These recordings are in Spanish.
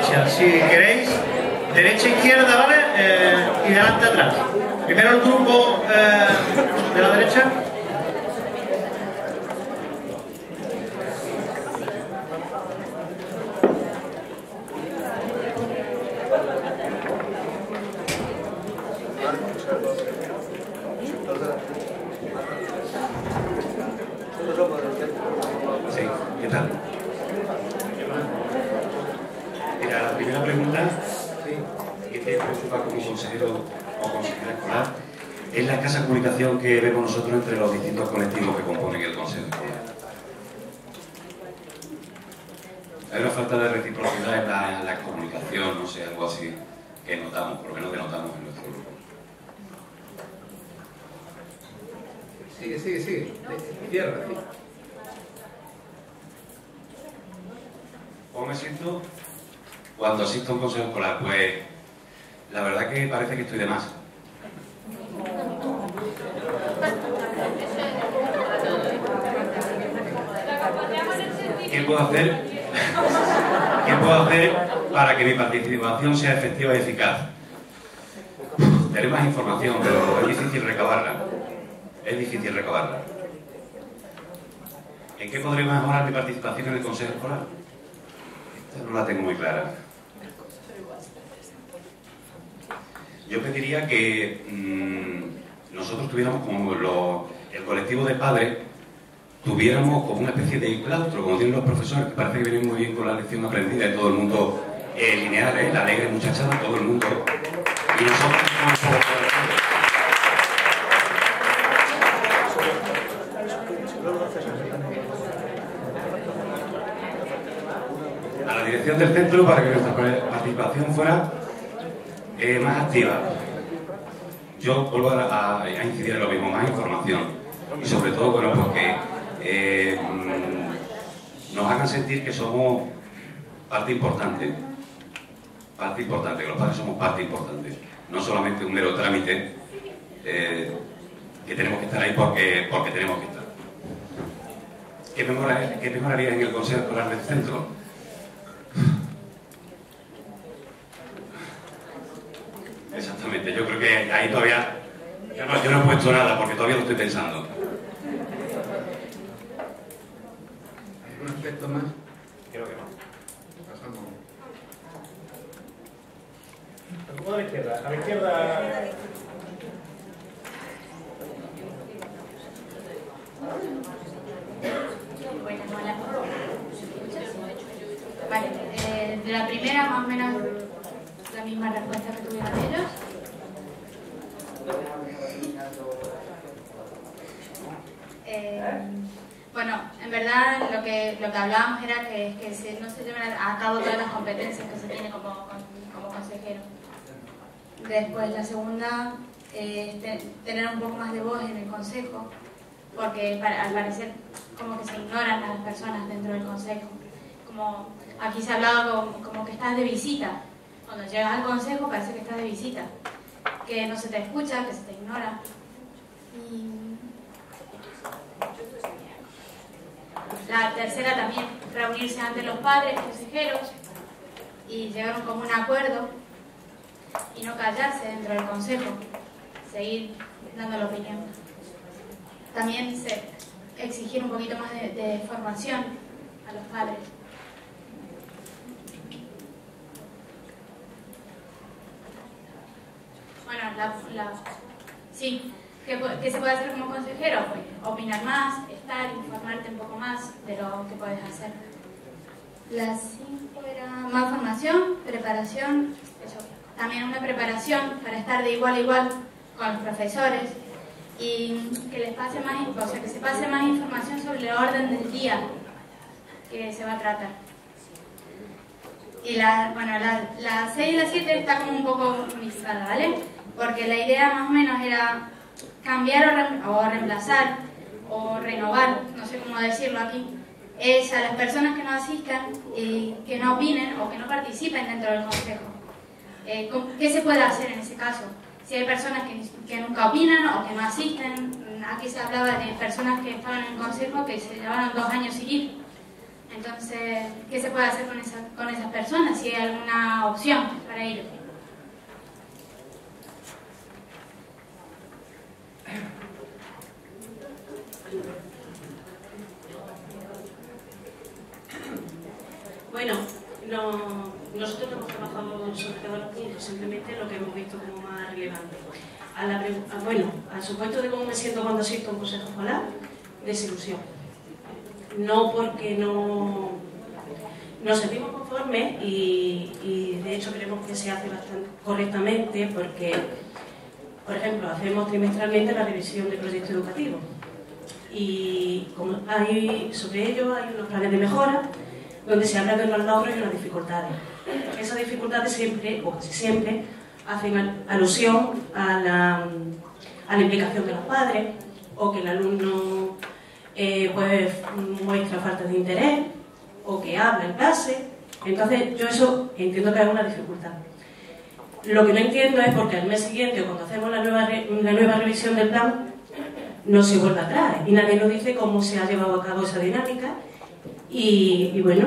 derecha, si queréis. Derecha, izquierda, ¿vale? Y delante, atrás. Primero el grupo de la derecha. Sí, ¿qué tal? Mira, la primera pregunta que te preocupa como consejero o consejera escolar es la escasa comunicación que vemos nosotros entre los distintos colectivos que componen el consejo escolar. Hay una falta de reciprocidad en la comunicación, no sé, algo así que notamos, por lo menos que notamos en nuestro grupo. Sigue. Cierra, sí. ¿Cómo me siento cuando asisto a un consejo escolar? Pues la verdad que parece que estoy de más. ¿Qué puedo hacer? ¿Qué puedo hacer para que mi participación sea efectiva y eficaz? Tener más información, pero es difícil recabarla. ¿En qué podría mejorar mi participación en el consejo escolar? Esta no la tengo muy clara. Yo pediría que nosotros tuviéramos como el colectivo de padres, tuviéramos como una especie de claustro, como tienen los profesores, que parece que vienen muy bien con la lección aprendida y todo el mundo lineal, la alegre muchachada, todo el mundo. Y nosotros somos un poco a la dirección del centro para que nuestra participación fuera más activa. Yo vuelvo a incidir en lo mismo, más información y sobre todo, bueno, porque nos hagan sentir que somos parte importante, que los padres somos parte importante, no solamente un mero trámite que tenemos que estar ahí porque tenemos que estar. ¿Qué mejoraría en el consejo escolar del centro? Exactamente, yo creo que ahí todavía yo no he puesto nada porque todavía lo estoy pensando. ¿Algún aspecto más? Creo que no. Pasamos. El grupo de la izquierda. A la izquierda. Vale, de la primera más o menos la misma respuesta que tuvieron ellos. Bueno, en verdad lo que hablábamos era que no se lleven a cabo todas las competencias que se tiene como consejero. Después la segunda es tener un poco más de voz en el consejo, porque al parecer como que se ignoran a las personas dentro del consejo. Como aquí se ha hablado como que estás de visita. Cuando llegas al consejo parece que estás de visita, que no se te escucha, que se te ignora. Y la tercera también, reunirse ante los padres, consejeros, y llegar a un común acuerdo y no callarse dentro del consejo, seguir dando la opinión. También exigir un poquito más de formación a los padres. Bueno, sí, ¿qué se puede hacer como consejero? Pues opinar más, informarte un poco más de lo que puedes hacer. Las 5 era más formación, preparación, eso. También una preparación para estar de igual a igual con los profesores y que les pase más, o sea, que se pase más información sobre el orden del día que se va a tratar. Y la 6 y la 7 está como un poco mixtada, ¿vale? Porque la idea más o menos era cambiar o reemplazar o renovar, no sé cómo decirlo aquí, es a las personas que no asistan y que no opinen o que no participen dentro del consejo. ¿Qué se puede hacer en ese caso? Si hay personas que nunca opinan o que no asisten, aquí se hablaba de personas que estaban en el consejo que se llevaron 2 años sin ir. Entonces, ¿qué se puede hacer con esas personas? Si hay alguna opción para ello. Bueno, nosotros hemos trabajado sobre todos los puntos, simplemente lo que hemos visto como más relevante. Al supuesto de cómo me siento cuando asisto a un consejo escolar, desilusión. No porque no nos sentimos conformes y de hecho creemos que se hace bastante correctamente porque, por ejemplo, hacemos trimestralmente la revisión del proyecto educativo y como sobre ello hay unos planes de mejora donde se habla de los logros y las dificultades. Esas dificultades siempre, o casi siempre, hacen alusión a la implicación de los padres, o que el alumno pues muestra falta de interés, o que habla en clase. Entonces, yo eso entiendo que es una dificultad. Lo que no entiendo es porque al mes siguiente, cuando hacemos la nueva revisión del plan, no se vuelve atrás y nadie nos dice cómo se ha llevado a cabo esa dinámica. Y bueno,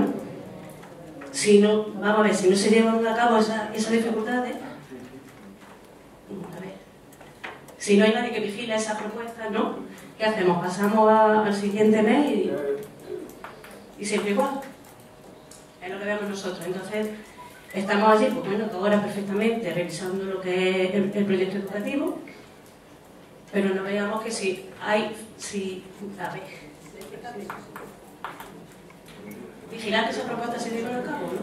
si no, vamos a ver, si no se llevan a cabo esas dificultades, a ver, si no hay nadie que vigile esas propuestas, ¿no? ¿Qué hacemos? Pasamos al siguiente mes y siempre igual. Es lo que vemos nosotros. Entonces, estamos allí, pues bueno, 2 horas perfectamente revisando lo que es el proyecto educativo, pero no veamos que a ver, vigilar que esas propuestas se llevan a cabo, ¿no?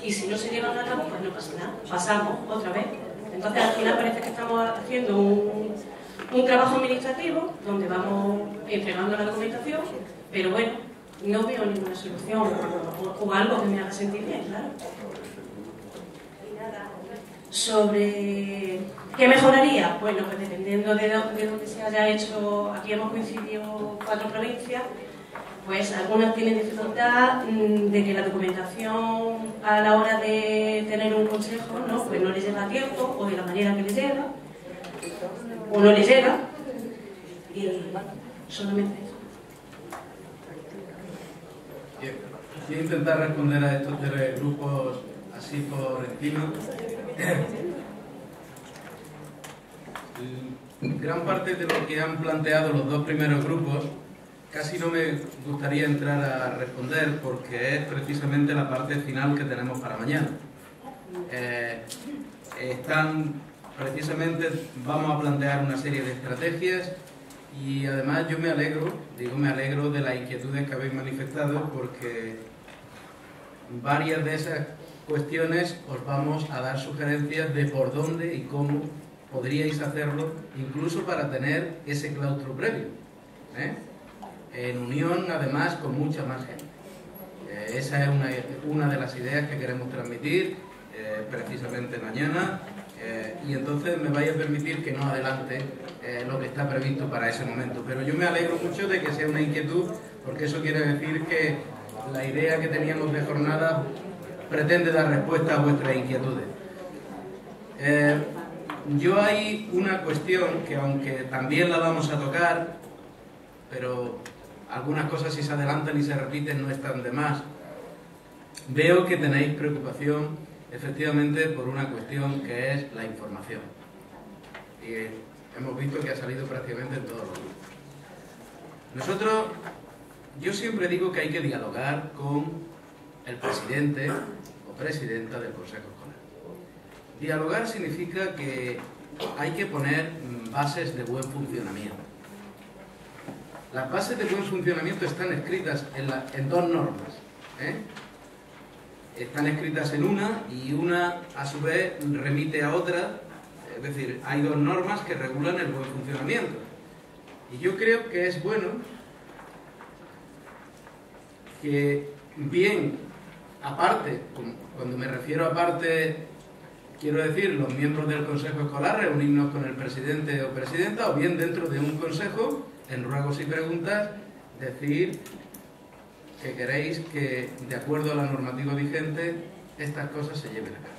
Y si no se llevan a cabo, pues no pasa nada, pasamos otra vez. Entonces al final parece que estamos haciendo un trabajo administrativo donde vamos entregando la documentación, pero bueno, no veo ninguna solución o algo que me haga sentir bien, claro. Sobre qué mejoraría, bueno, pues dependiendo de dónde se haya hecho, aquí hemos coincidido 4 provincias, pues algunas tienen dificultad de que la documentación a la hora de tener un consejo, ¿no? Pues no les llega a tiempo, o de la manera que les llega, o no les llega, y solamente eso. Voy a intentar responder a estos 3 grupos así por encima. Gran parte de lo que han planteado los 2 primeros grupos casi no me gustaría entrar a responder porque es precisamente la parte final que tenemos para mañana. Precisamente vamos a plantear una serie de estrategias y además yo me alegro de las inquietudes que habéis manifestado porque varias de esas cuestiones os vamos a dar sugerencias de por dónde y cómo podríais hacerlo, incluso para tener ese claustro previo, en unión además con mucha más gente. Esa es una de las ideas que queremos transmitir precisamente mañana y entonces me vais a permitir que no adelante lo que está previsto para ese momento, pero yo me alegro mucho de que sea una inquietud porque eso quiere decir que la idea que teníamos de jornada pretende dar respuesta a vuestras inquietudes. Yo hay una cuestión que aunque también la vamos a tocar, pero algunas cosas si se adelantan y se repiten no están de más. Veo que tenéis preocupación efectivamente por una cuestión que es la información. Y hemos visto que ha salido prácticamente en todos los grupos. Yo siempre digo que hay que dialogar con el presidente o presidenta del Consejo Escolar. Dialogar significa que hay que poner bases de buen funcionamiento. Las bases de buen funcionamiento están escritas en 2 normas. Están escritas en una y una a su vez remite a otra. Es decir, hay 2 normas que regulan el buen funcionamiento. Y yo creo que es bueno que bien, aparte, cuando me refiero a aparte, quiero decir los miembros del Consejo Escolar, reunirnos con el presidente o presidenta, o bien dentro de un consejo, en ruegos y preguntas, decir que queréis que, de acuerdo a la normativa vigente, estas cosas se lleven a cabo.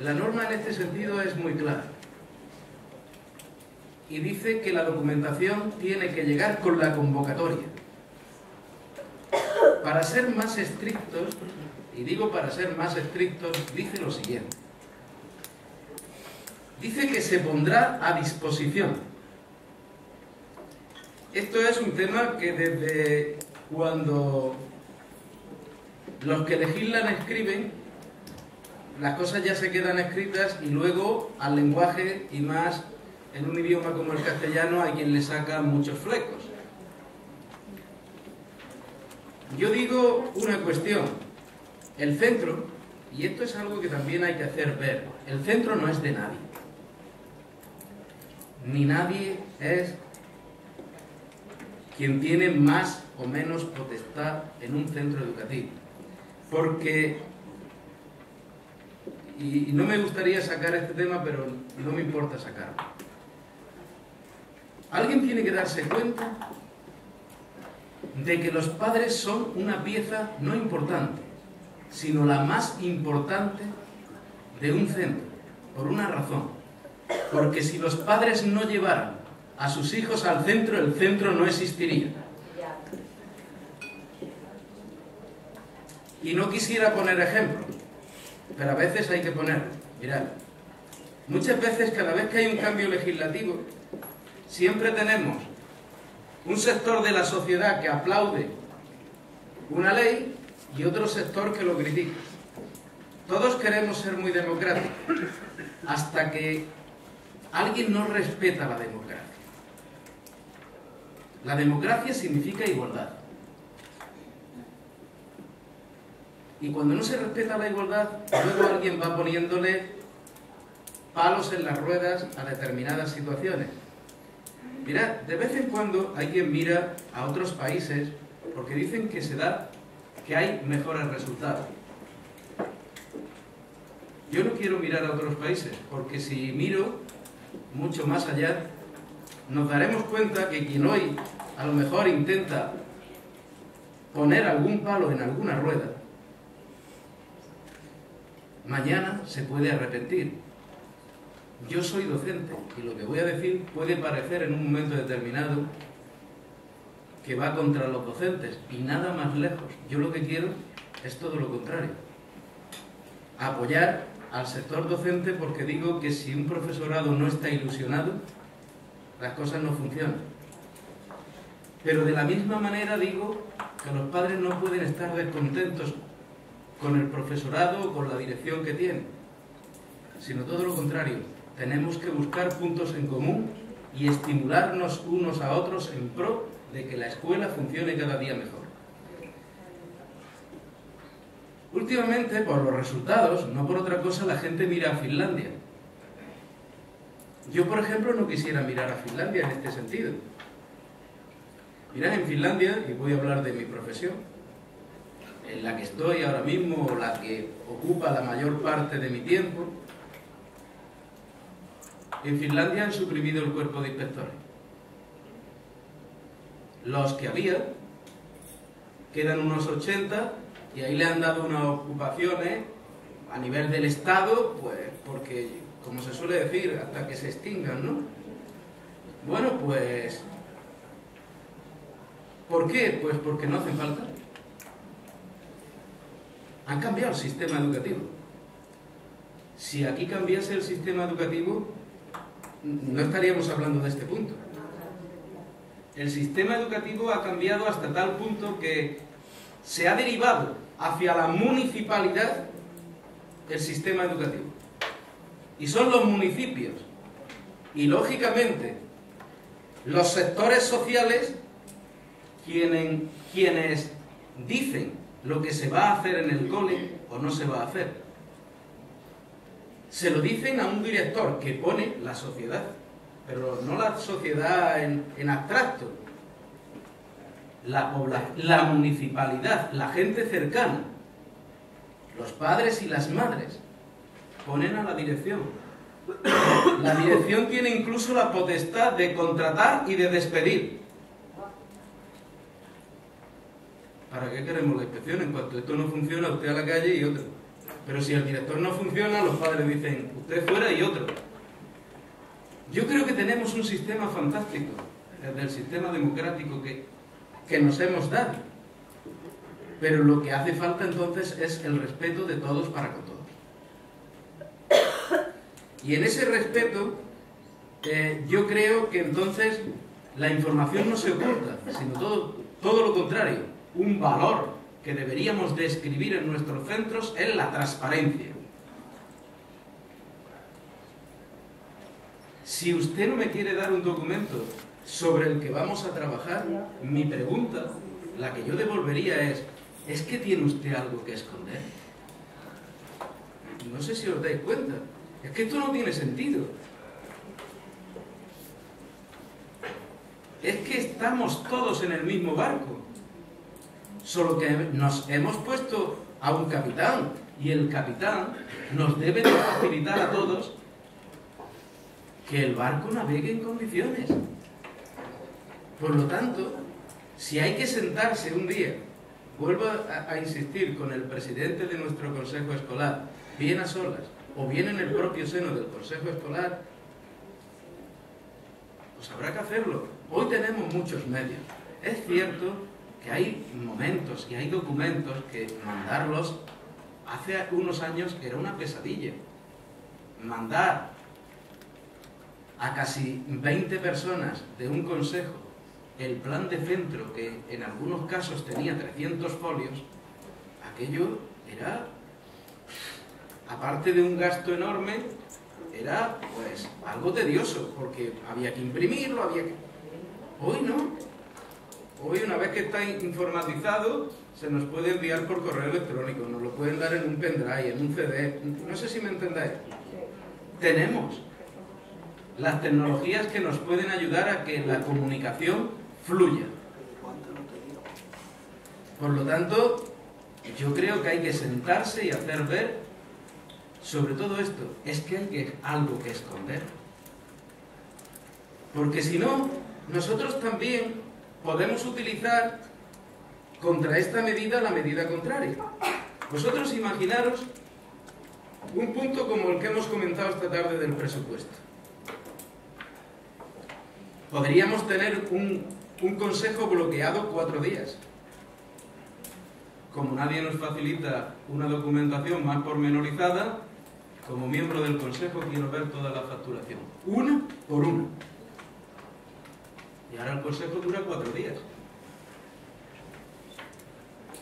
La norma en este sentido es muy clara y dice que la documentación tiene que llegar con la convocatoria. para ser más estrictos, y digo para ser más estrictos, dice lo siguiente. Dice que se pondrá a disposición. Esto es un tema que desde cuando los que legislan escriben, las cosas ya se quedan escritas y luego al lenguaje, y más en un idioma como el castellano, hay quien le saca muchos flecos. Yo digo una cuestión. El centro, y esto es algo que también hay que hacer ver, el centro no es de nadie. Ni nadie es quien tiene más o menos potestad en un centro educativo. Porque, y no me gustaría sacar este tema, pero no me importa sacarlo. Alguien tiene que darse cuenta de que los padres son una pieza no importante, sino la más importante de un centro, por una razón. Porque si los padres no llevaran a sus hijos al centro, el centro no existiría. Y no quisiera poner ejemplos, pero a veces hay que ponerlos. Mirad, muchas veces, cada vez que hay un cambio legislativo, siempre tenemos un sector de la sociedad que aplaude una ley y otro sector que lo critica. Todos queremos ser muy democráticos, hasta que alguien no respeta la democracia. La democracia significa igualdad. Y cuando no se respeta la igualdad, luego alguien va poniéndole palos en las ruedas a determinadas situaciones. Mirad, de vez en cuando hay quien mira a otros países porque dicen que hay mejores resultados. Yo no quiero mirar a otros países, porque si miro mucho más allá, nos daremos cuenta que quien hoy a lo mejor intenta poner algún palo en alguna rueda, mañana se puede arrepentir. Yo soy docente y lo que voy a decir puede parecer en un momento determinado que va contra los docentes, y nada más lejos. Yo lo que quiero es todo lo contrario. Apoyar al sector docente, porque digo que si un profesorado no está ilusionado, las cosas no funcionan. Pero de la misma manera digo que los padres no pueden estar descontentos con el profesorado o con la dirección que tienen, sino todo lo contrario. Tenemos que buscar puntos en común y estimularnos unos a otros en pro de que la escuela funcione cada día mejor. Últimamente, por los resultados, no por otra cosa, la gente mira a Finlandia. Yo, por ejemplo, no quisiera mirar a Finlandia en este sentido. Mirad, en Finlandia, y voy a hablar de mi profesión, en la que estoy ahora mismo, o la que ocupa la mayor parte de mi tiempo, en Finlandia han suprimido el cuerpo de inspectores. Los que había, quedan unos 80, y ahí le han dado unas ocupaciones a nivel del Estado, pues porque, como se suele decir, hasta que se extingan, ¿no? Bueno, pues, ¿por qué? Pues porque no hacen falta. Han cambiado el sistema educativo. Si aquí cambiase el sistema educativo, no estaríamos hablando de este punto. El sistema educativo ha cambiado hasta tal punto que se ha derivado hacia la municipalidad el sistema educativo. Y son los municipios y, lógicamente, los sectores sociales quienes dicen lo que se va a hacer en el cole o no se va a hacer. Se lo dicen a un director que pone la sociedad, pero no la sociedad en abstracto. La municipalidad, la gente cercana, los padres y las madres, ponen a la dirección. La dirección tiene incluso la potestad de contratar y de despedir. ¿Para qué queremos la inspección? En cuanto esto no funciona, usted a la calle y otro. Pero si el director no funciona, los padres dicen, usted fuera y otro. Yo creo que tenemos un sistema fantástico, desde el sistema democrático que nos hemos dado. pero lo que hace falta entonces es el respeto de todos para con todos. Y en ese respeto, yo creo que entonces la información no se oculta, sino todo lo contrario. Un valor que deberíamos describir en nuestros centros es la transparencia. Si usted no me quiere dar un documento sobre el que vamos a trabajar, mi pregunta, la que yo devolvería ¿es que tiene usted algo que esconder? No sé si os dais cuenta. Es que esto no tiene sentido. Es que estamos todos en el mismo barco. Solo que nos hemos puesto a un capitán y el capitán nos debe de facilitar a todos que el barco navegue en condiciones. Por lo tanto, si hay que sentarse un día, vuelvo a insistir, con el presidente de nuestro consejo escolar, bien a solas, o bien en el propio seno del consejo escolar, pues habrá que hacerlo. Hoy tenemos muchos medios. Es cierto que hay momentos y hay documentos que mandarlos hace unos años era una pesadilla. Mandar a casi 20 personas de un consejo el plan de centro, que en algunos casos tenía 300 folios, aquello era, aparte de un gasto enorme, era pues algo tedioso, porque había que imprimirlo, Hoy no. Hoy, una vez que está informatizado, se nos puede enviar por correo electrónico, nos lo pueden dar en un pendrive, en un CD, no sé si me entendéis. Tenemos las tecnologías que nos pueden ayudar a que la comunicación fluya. Por lo tanto, yo creo que hay que sentarse y hacer ver sobre todo esto. Es que hay algo que esconder. Porque si no, nosotros también podemos utilizar contra esta medida la medida contraria. Vosotros imaginaros un punto como el que hemos comentado esta tarde del presupuesto. Podríamos tener un consejo bloqueado 4 días. Como nadie nos facilita una documentación más pormenorizada, como miembro del consejo quiero ver toda la facturación, una por una. Y ahora el consejo dura 4 días.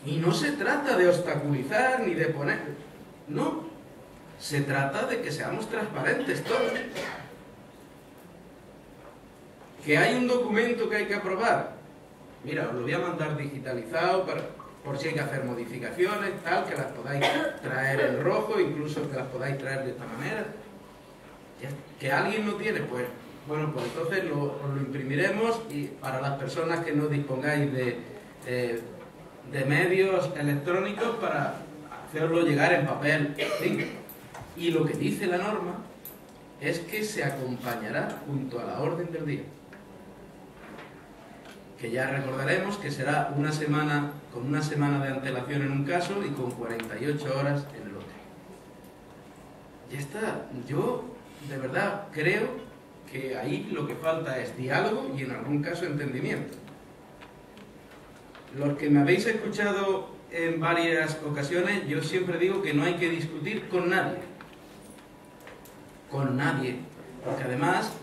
Y no se trata de obstaculizar ni de poner... No, se trata de que seamos transparentes todos. Que hay un documento que hay que aprobar. Mira, os lo voy a mandar digitalizado por si hay que hacer modificaciones, tal, que las podáis traer en rojo, incluso que las podáis traer de esta manera. Que alguien no tiene, pues, bueno, pues entonces lo imprimiremos, y para las personas que no dispongáis de medios electrónicos para hacerlo llegar en papel. ¿Sí? Y lo que dice la norma es que se acompañará junto a la orden del día, que ya recordaremos que será una semana, con una semana de antelación en un caso y con 48 horas en el otro. Ya está. Yo de verdad creo que ahí lo que falta es diálogo y en algún caso entendimiento. Los que me habéis escuchado en varias ocasiones, yo siempre digo que no hay que discutir con nadie. Con nadie. Porque además,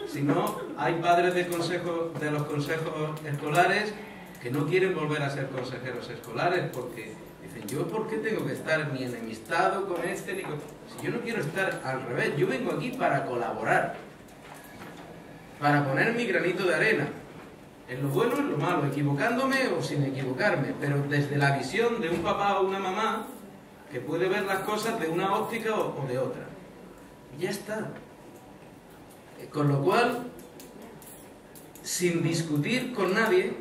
si no, hay padres de los consejos escolares que no quieren volver a ser consejeros escolares porque dicen, ¿yo por qué tengo que estar ni enemistado con este ni con...? Si yo no quiero estar al revés, yo vengo aquí para colaborar, para poner mi granito de arena, en lo bueno y en lo malo, equivocándome o sin equivocarme, pero desde la visión de un papá o una mamá que puede ver las cosas de una óptica o de otra. Y ya está. Con lo cual, sin discutir con nadie,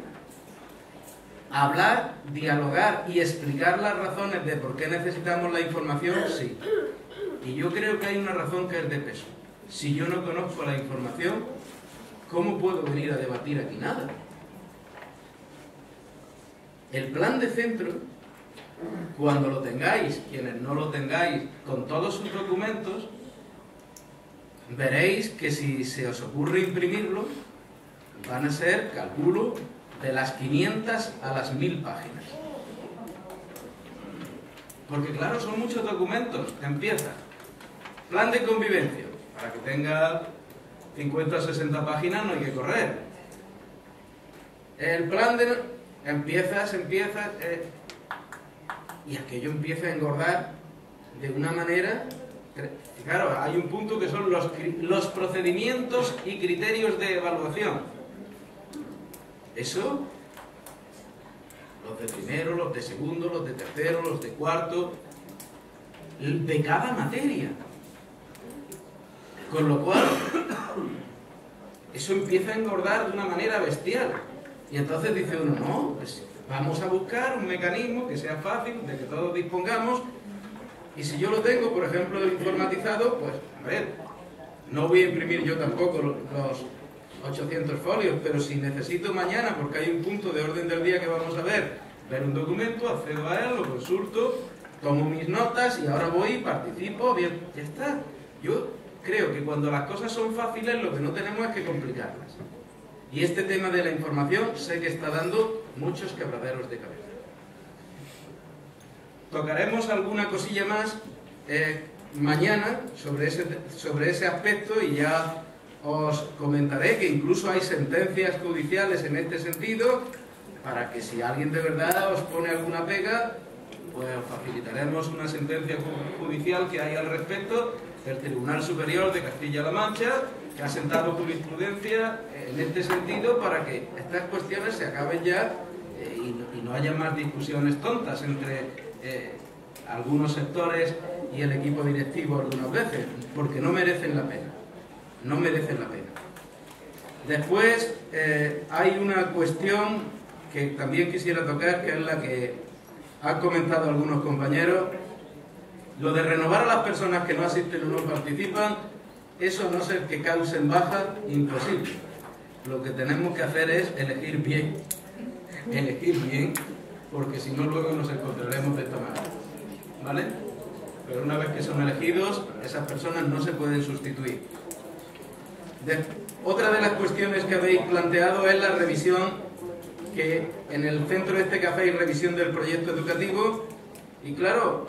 hablar, dialogar y explicar las razones de por qué necesitamos la información, sí. Y yo creo que hay una razón que es de peso. Si yo no conozco la información, ¿cómo puedo venir a debatir aquí nada? El plan de centro, cuando lo tengáis, quienes no lo tengáis, con todos sus documentos, veréis que si se os ocurre imprimirlo, van a ser, calculo, de las 500 a las 1000 páginas. Porque claro, son muchos documentos. Empieza. Plan de convivencia. Para que tenga 50 o 60 páginas no hay que correr. El plan de... Empiezas... y aquello empieza a engordar de una manera... Claro, hay un punto que son los procedimientos y criterios de evaluación. Eso, los de primero, los de segundo, los de tercero, los de cuarto, de cada materia. Con lo cual, eso empieza a engordar de una manera bestial. Y entonces dice uno, no, pues vamos a buscar un mecanismo que sea fácil, de que todos dispongamos. Y si yo lo tengo, por ejemplo, informatizado, pues, a ver, no voy a imprimir yo tampoco los 800 folios, pero si necesito mañana, porque hay un punto de orden del día que vamos a ver un documento, accedo a él, lo consulto, tomo mis notas y ahora voy y participo, bien, ya está. Yo creo que cuando las cosas son fáciles, lo que no tenemos es que complicarlas. Y este tema de la información sé que está dando muchos quebraderos de cabeza. Tocaremos alguna cosilla más mañana sobre ese aspecto y ya os comentaré que incluso hay sentencias judiciales en este sentido para que si alguien de verdad os pone alguna pega, pues os facilitaremos una sentencia judicial que hay al respecto del Tribunal Superior de Castilla-La Mancha, que ha sentado jurisprudencia en este sentido para que estas cuestiones se acaben ya y no haya más discusiones tontas entre algunos sectores y el equipo directivo algunas veces, porque no merecen la pena. No merecen la pena. Después hay una cuestión que también quisiera tocar, que es la que han comentado algunos compañeros. Lo de renovar a las personas que no asisten o no participan, eso a no ser que causen baja, imposible. Lo que tenemos que hacer es elegir bien. Elegir bien, porque si no luego nos encontraremos de esta manera. ¿Vale? Pero una vez que son elegidos, esas personas no se pueden sustituir. Otra de las cuestiones que habéis planteado es la revisión, que en el centro este que hacéis revisión del proyecto educativo, y claro,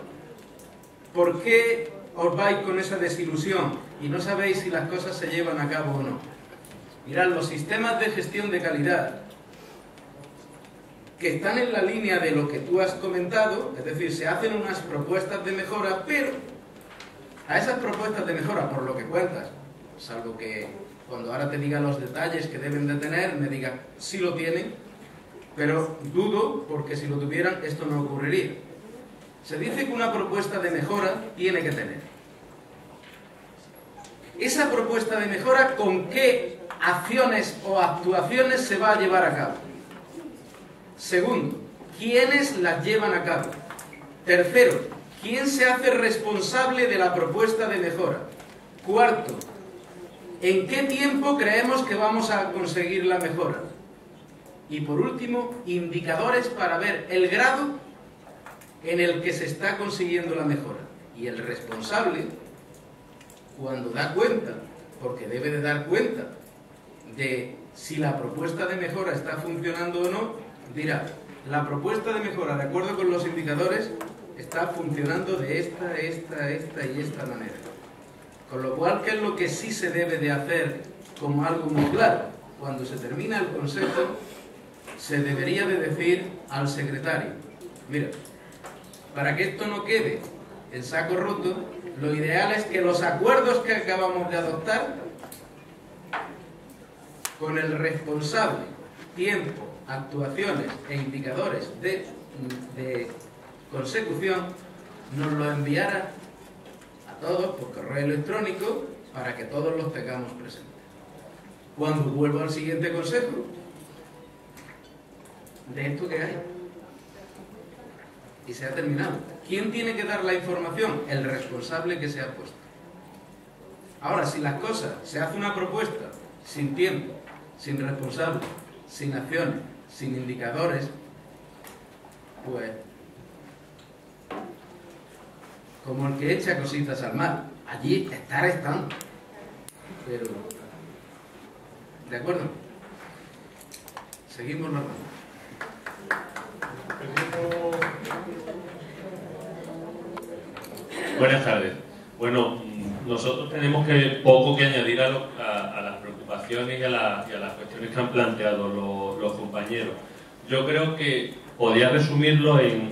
¿por qué os vais con esa desilusión y no sabéis si las cosas se llevan a cabo o no? Mirad, los sistemas de gestión de calidad que están en la línea de lo que tú has comentado, es decir, se hacen unas propuestas de mejora, pero a esas propuestas de mejora, por lo que cuentas, salvo que cuando ahora te diga los detalles que deben de tener, me digas, sí lo tienen, pero dudo, porque si lo tuvieran, esto no ocurriría. Se dice que una propuesta de mejora tiene que tener. Esa propuesta de mejora, ¿con qué acciones o actuaciones se va a llevar a cabo? Segundo, ¿quiénes las llevan a cabo? Tercero, ¿quién se hace responsable de la propuesta de mejora? Cuarto, ¿en qué tiempo creemos que vamos a conseguir la mejora? Y por último, indicadores para ver el grado en el que se está consiguiendo la mejora. Y el responsable, cuando da cuenta, porque debe de dar cuenta de si la propuesta de mejora está funcionando o no, dirá, la propuesta de mejora, de acuerdo con los indicadores, está funcionando de esta y esta manera. Con lo cual, ¿qué es lo que sí se debe de hacer como algo muy claro? Cuando se termina el consejo, se debería de decir al secretario, mira, para que esto no quede en saco roto, lo ideal es que los acuerdos que acabamos de adoptar, con el responsable, tiempo, actuaciones e indicadores de consecución, nos lo enviara a todos por correo electrónico para que todos los tengamos presentes. Cuando vuelva al siguiente consejo, de esto que hay, y se ha terminado. ¿Quién tiene que dar la información? El responsable que se ha puesto. Ahora, si las cosas, se hace una propuesta sin tiempo, sin responsable, sin acciones, sin indicadores, pues como el que echa cositas al mar, allí están, pero ¿de acuerdo? Seguimos la ronda. Buenas tardes. Bueno, nosotros tenemos poco que añadir a las preocupaciones y a las cuestiones que han planteado los compañeros. Yo creo que podría resumirlo en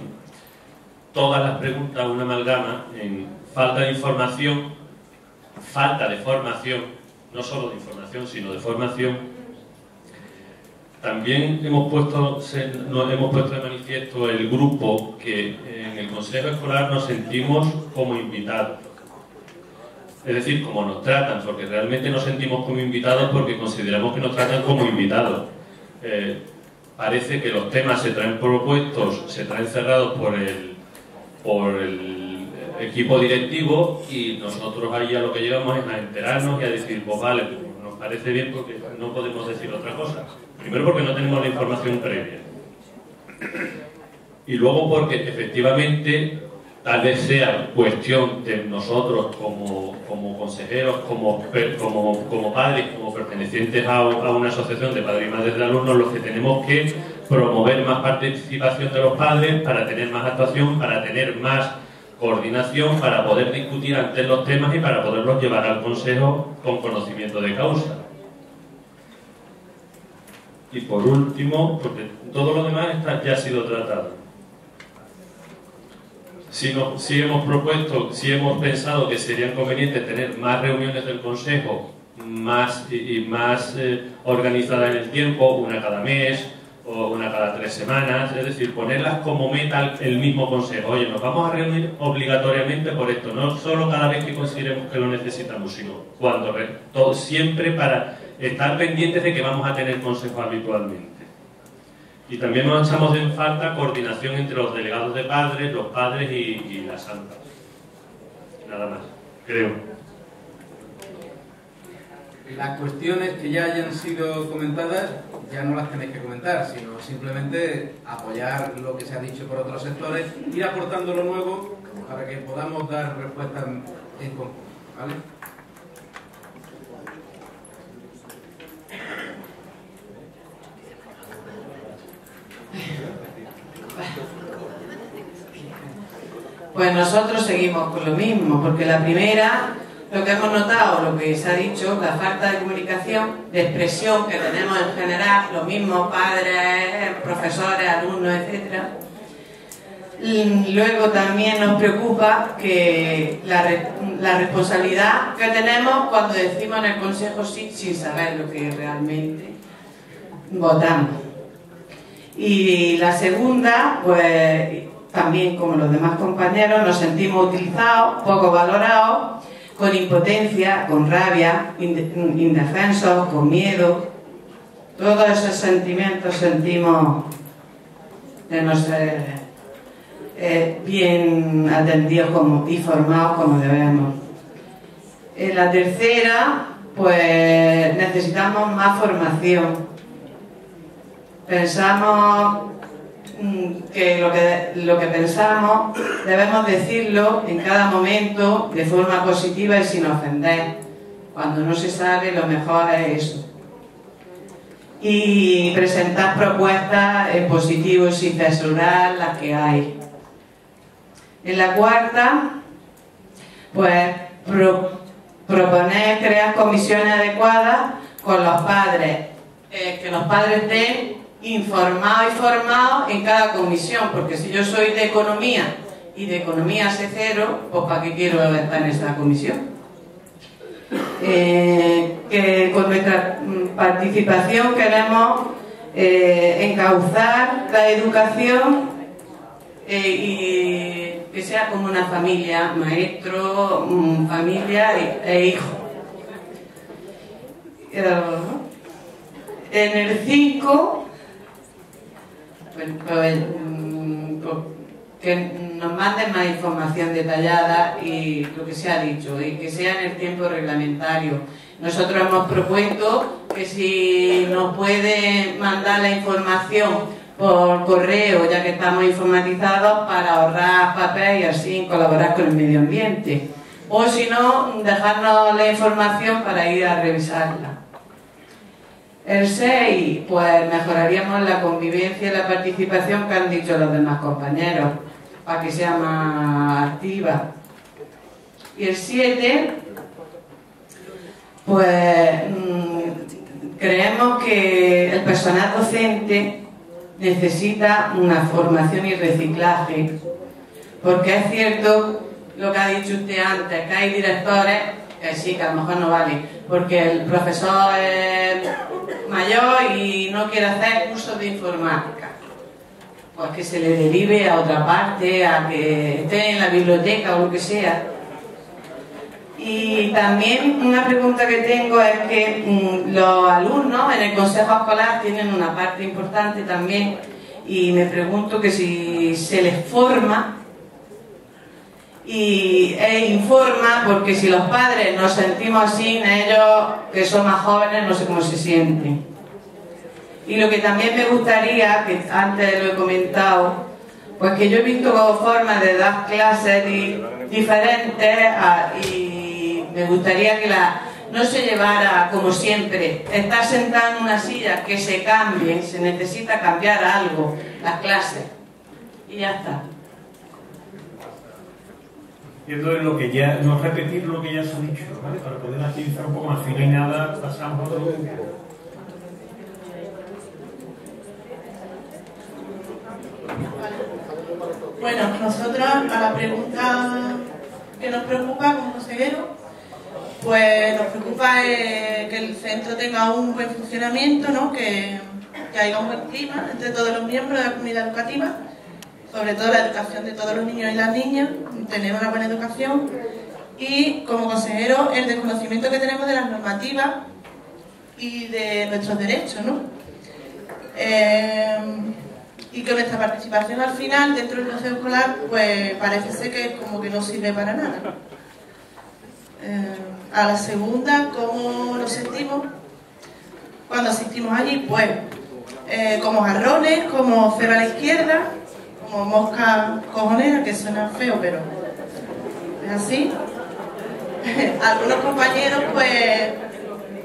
todas las preguntas, una amalgama, en falta de información, falta de formación, no solo de información, sino de formación. También hemos puesto de manifiesto el grupo que en el Consejo Escolar nos sentimos como invitados. Es decir, como nos tratan, porque realmente nos sentimos como invitados porque consideramos que nos tratan como invitados. Parece que los temas se traen propuestos, se traen cerrados por el equipo directivo y nosotros ahí a lo que llegamos es a enterarnos y a decir, pues vale, pues nos parece bien porque no podemos decir otra cosa. Primero porque no tenemos la información previa. Y luego porque efectivamente tal vez sea cuestión de nosotros como consejeros, como padres, como pertenecientes a una asociación de padres y madres de alumnos, los que tenemos que promover más participación de los padres para tener más actuación, para tener más coordinación, para poder discutir antes los temas y para poderlos llevar al consejo con conocimiento de causa. Y por último, porque todo lo demás ya ha sido tratado. Si hemos pensado que sería conveniente tener más reuniones del Consejo, más organizadas en el tiempo, una cada mes o una cada 3 semanas, es decir, ponerlas como meta el mismo Consejo. Oye, nos vamos a reunir obligatoriamente por esto, no solo cada vez que consideremos que lo necesitamos, sino siempre para estar pendientes de que vamos a tener Consejo habitualmente. Y también nos echamos en falta coordinación entre los delegados de padres, los padres y las santas. Nada más, creo. Las cuestiones que ya hayan sido comentadas ya no las tenéis que comentar, sino simplemente apoyar lo que se ha dicho por otros sectores, ir aportando lo nuevo para que podamos dar respuestas en conjunto, ¿vale? Pues nosotros seguimos con lo mismo, porque la primera, lo que hemos notado, lo que se ha dicho, la falta de comunicación, de expresión que tenemos en general, los mismos padres, profesores, alumnos, etc. Luego también nos preocupa que la responsabilidad que tenemos cuando decimos en el Consejo sí sin saber lo que realmente votamos. Y la segunda, pues también como los demás compañeros nos sentimos utilizados, poco valorados, con impotencia, con rabia, indefensos, con miedo. Todos esos sentimientos sentimos de no ser bien atendidos y formados como debemos. En la tercera, pues necesitamos más formación. Pensamos que lo que pensamos debemos decirlo en cada momento de forma positiva y sin ofender. Cuando no se sabe, lo mejor es eso. Y presentar propuestas en positivo sin censurar las que hay. En la cuarta, pues proponer crear comisiones adecuadas con los padres, que los padres estén informados y formados en cada comisión, porque si yo soy de economía y de economía sé cero, pues ¿para qué quiero estar en esa comisión? Que con nuestra participación queremos encauzar la educación y que sea como una familia, maestro, familia e hijo. En el 5, que nos manden más información detallada y lo que se ha dicho, y que sea en el tiempo reglamentario. Nosotros hemos propuesto que si nos puede mandar la información por correo, ya que estamos informatizados, para ahorrar papel y así colaborar con el medio ambiente. O si no, dejarnos la información para ir a revisarla. El 6, pues mejoraríamos la convivencia y la participación que han dicho los demás compañeros, para que sea más activa. Y el 7, pues creemos que el personal docente necesita una formación y reciclaje, porque es cierto lo que ha dicho usted antes, que hay directores que sí, que a lo mejor no vale, porque el profesor es mayor y no quiere hacer cursos de informática, pues que se le derive a otra parte, a que esté en la biblioteca o lo que sea. Y también una pregunta que tengo es que los alumnos en el consejo escolar tienen una parte importante también, y me pregunto que si se les forma e informa, porque si los padres nos sentimos así, ellos que son más jóvenes no sé cómo se sienten. Y lo que también me gustaría, que antes lo he comentado, pues que yo he visto formas de dar clases diferentes y me gustaría que no se llevara como siempre, estar sentado en una silla, que se cambie, se necesita cambiar algo, las clases, y ya está. Y entonces lo que ya, no repetir lo que ya se ha dicho, ¿vale? Para poder agilizar un poco más, si no hay nada, pasamos a otro. Bueno, nosotros a la pregunta que nos preocupa como consejero, pues nos preocupa que el centro tenga un buen funcionamiento, ¿no? Que haya un buen clima entre todos los miembros de la comunidad educativa, sobre todo la educación de todos los niños y las niñas, tener una buena educación, y como consejero el desconocimiento que tenemos de las normativas y de nuestros derechos, ¿no? Y que nuestra participación al final dentro del consejo escolar pues parece ser que como que no sirve para nada. A la segunda, ¿cómo nos sentimos cuando asistimos allí? Pues como jarrones, como cero a la izquierda, como mosca cojonera, que suena feo, pero es así. Algunos compañeros, pues,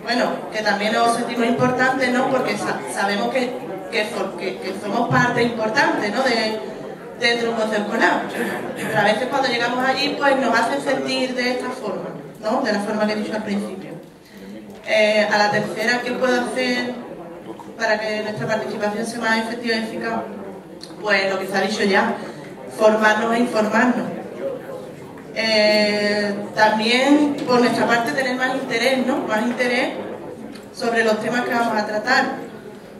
bueno, que también nos sentimos importantes, ¿no? Porque sabemos que somos parte importante, ¿no? Dentro de un consejo escolar. Pero a veces cuando llegamos allí, pues nos hacen sentir de esta forma, ¿no? De la forma que he dicho al principio. A la tercera, ¿qué puedo hacer para que nuestra participación sea más efectiva y eficaz? Pues lo que se ha dicho ya, formarnos e informarnos. También, por nuestra parte, tener más interés, ¿no? Más interés sobre los temas que vamos a tratar.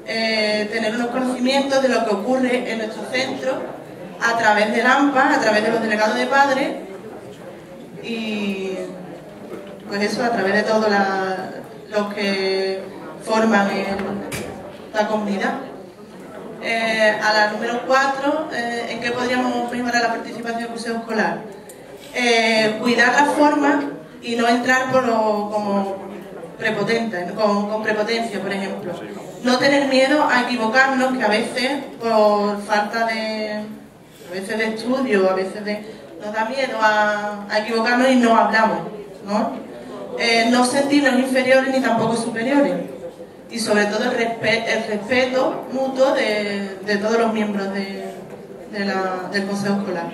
Tener unos conocimientos de lo que ocurre en nuestro centro a través del AMPA, a través de los delegados de padres y pues eso, a través de todos los que forman la comunidad. A la número 4, ¿en qué podríamos mejorar la participación del consejo escolar? Cuidar la forma y no entrar como prepotente, con prepotencia, por ejemplo. No tener miedo a equivocarnos, que a veces por falta de estudio, a veces nos da miedo a equivocarnos y no hablamos, ¿no? No sentirnos inferiores ni tampoco superiores, y sobre todo el respeto mutuo de todos los miembros del consejo escolar.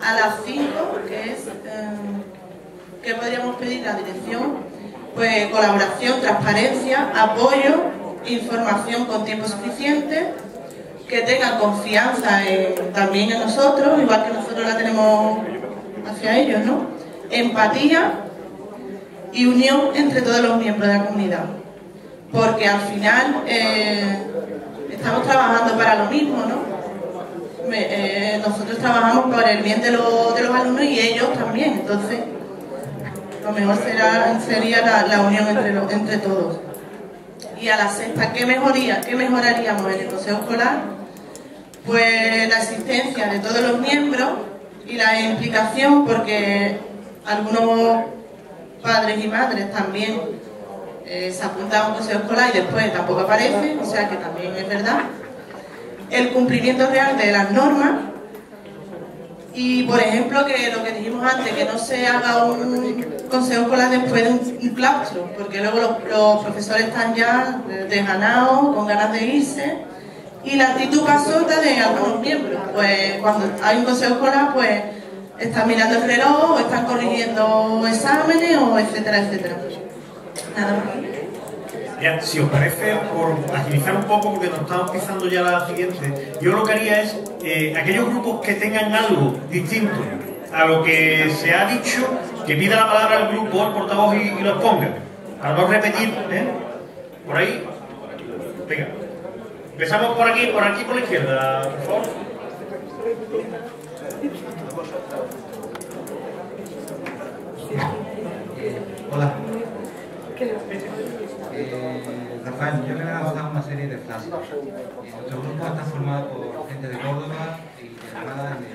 A las 5, que es ¿qué podríamos pedir a la dirección? Pues colaboración, transparencia, apoyo, información con tiempo suficiente, que tengan confianza también en nosotros, igual que nosotros la tenemos hacia ellos, ¿no? Empatía y unión entre todos los miembros de la comunidad, porque al final estamos trabajando para lo mismo, ¿no? Nosotros trabajamos por el bien de los alumnos y ellos también, entonces lo mejor sería la unión entre todos. Y a la sexta, ¿qué mejoraríamos en el consejo escolar? Pues la asistencia de todos los miembros y la implicación, porque algunos padres y madres también se apuntan a un consejo escolar y después tampoco aparecen, o sea que también es verdad. El cumplimiento real de las normas y, por ejemplo, que lo que dijimos antes, que no se haga un consejo escolar después de un claustro, porque luego los profesores están ya desganados, con ganas de irse, y la actitud pasota de algunos miembros. Pues cuando hay un consejo escolar, pues están mirando el reloj o están corrigiendo exámenes o etcétera, etcétera. Nada más. Ya, si os parece, por agilizar un poco, porque nos estamos pisando ya la siguiente, yo lo que haría es, aquellos grupos que tengan algo distinto a lo que se ha dicho, que pida la palabra al grupo, al portavoz y lo exponga, para no repetir, por ahí. Venga, empezamos por aquí por la izquierda, por favor. Hola. Rafael, yo me he lanzado una serie de frases. Nuestro grupo está formado por gente de Córdoba y de Granada, de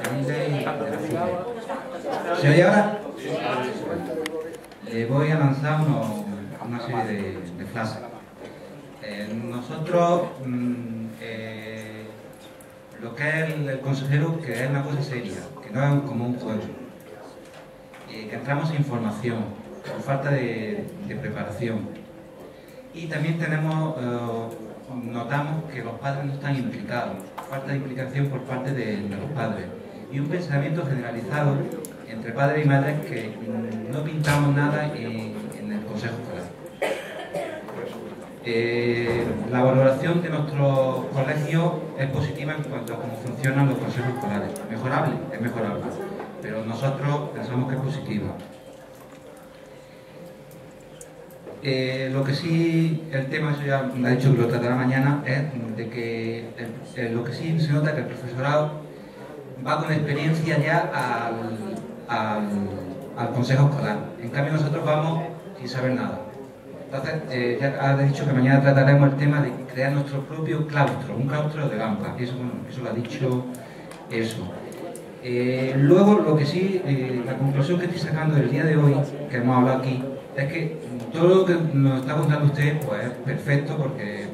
Tenerife y de la Fide. ¿Se oye ahora? Le voy a lanzar una serie de frases. Nosotros, lo que es el consejero, que es una cosa seria, que no es como un juego, que entramos en información, por falta de preparación. Y también notamos que los padres no están implicados, falta de implicación por parte de los padres. Y un pensamiento generalizado entre padres y madres que no pintamos nada en el consejo escolar. La valoración de nuestro colegio es positiva en cuanto a cómo funcionan los consejos escolares. ¿Mejorable? Es mejorable, pero nosotros pensamos que es positiva. Lo que sí, el tema, eso ya me ha dicho que lo tratará mañana, es de que lo que sí se nota que el profesorado va con experiencia ya al consejo escolar. En cambio nosotros vamos sin saber nada. Entonces, ya ha dicho que mañana trataremos el tema de crear nuestro propio claustro, un claustro de Lampa. Eso lo ha dicho eso. Luego, lo que sí, la conclusión que estoy sacando del día de hoy, que hemos hablado aquí, es que todo lo que nos está contando usted pues es perfecto, porque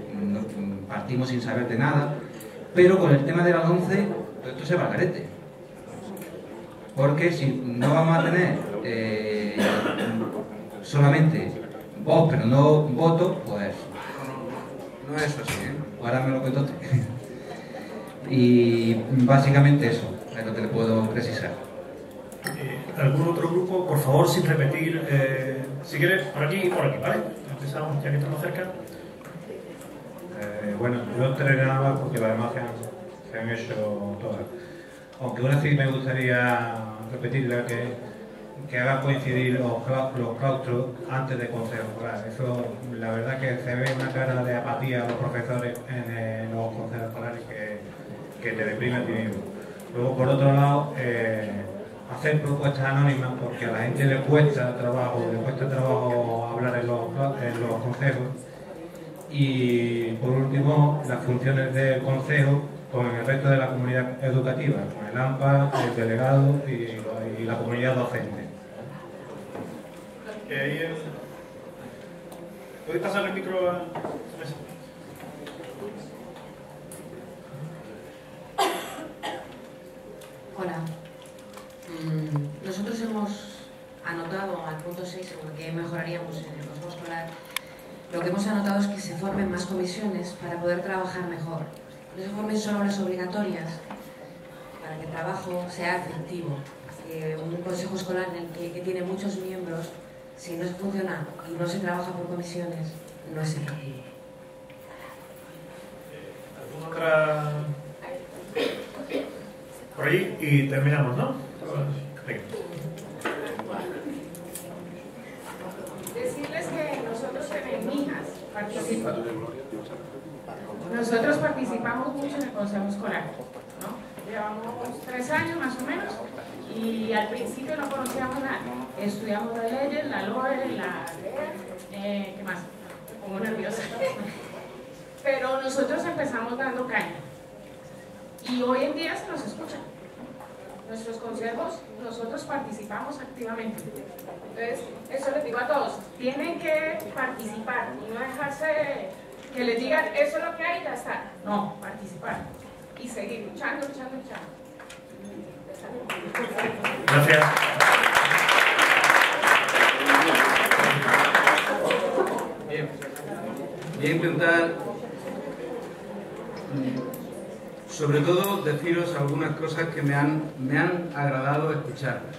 partimos sin saber de nada, pero con el tema de las 11, pues esto se va al garete. Porque si no vamos a tener solamente voz, pero no voto, pues no es eso así, ahora me lo cuento usted. Y básicamente eso es lo que le puedo precisar. ¿Algún otro grupo? Por favor, sin repetir, si quieres, por aquí y por aquí, ¿vale? Empezamos, ya que estamos cerca. Bueno, yo entrenaba porque las demás se han hecho todas. Aunque una sí me gustaría repetirla, que haga coincidir los claustros antes de consejo escolar. Eso, la verdad que se ve una cara de apatía a los profesores en los consejos escolares que te deprime a ti mismo. Luego, por otro lado, hacer propuestas anónimas, porque a la gente le cuesta trabajo hablar en los consejos. Y por último, las funciones del consejo con el resto de la comunidad educativa, con el AMPA, el delegado y la comunidad docente. ¿Podéis pasar el micro a esa? Hola. Nosotros hemos anotado al punto 6 en el que mejoraríamos en el consejo escolar. Lo que hemos anotado es que se formen más comisiones para poder trabajar mejor. No se formen solo las obligatorias para que el trabajo sea efectivo. Un consejo escolar en el que tiene muchos miembros, si no funciona y no se trabaja por comisiones, no es efectivo. ¿Alguna otra? Por ahí y terminamos, ¿no? Venga. Decirles que nosotros en MIJAS nosotros participamos mucho en el consejo escolar, ¿no? Llevamos 3 años más o menos y al principio no conocíamos nada. Estudiamos de leyes, la LOE, ¿qué más? Me pongo nerviosa. Pero nosotros empezamos dando caña y hoy en día se nos escucha. Nuestros consejos, nosotros participamos activamente. Entonces, eso les digo a todos, tienen que participar y no dejarse que les digan, eso es lo que hay, ya está. No, participar y seguir luchando. Gracias. Bien, voy a intentar sobre todo deciros algunas cosas que me han agradado escucharlas.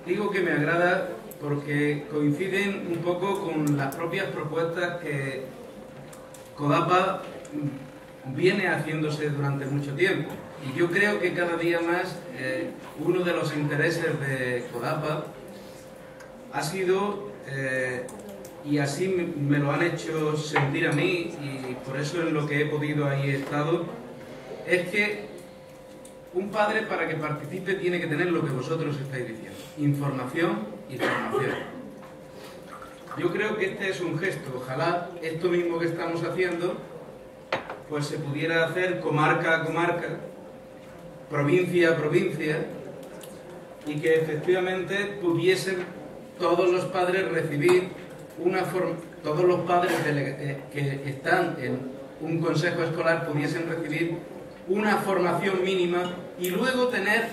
Digo que me agrada porque coinciden un poco con las propias propuestas que CODAPA viene haciéndose durante mucho tiempo. Y yo creo que cada día más uno de los intereses de CODAPA ha sido, y así me lo han hecho sentir a mí, y por eso en lo que he podido ahí he estado, es que un padre para que participe tiene que tener lo que vosotros estáis diciendo: información y formación. Yo creo que este es un gesto. Ojalá esto mismo que estamos haciendo pues se pudiera hacer comarca a comarca, provincia a provincia, y que efectivamente pudiesen todos los padres recibir todos los padres que están en un consejo escolar pudiesen recibir una formación mínima y luego tener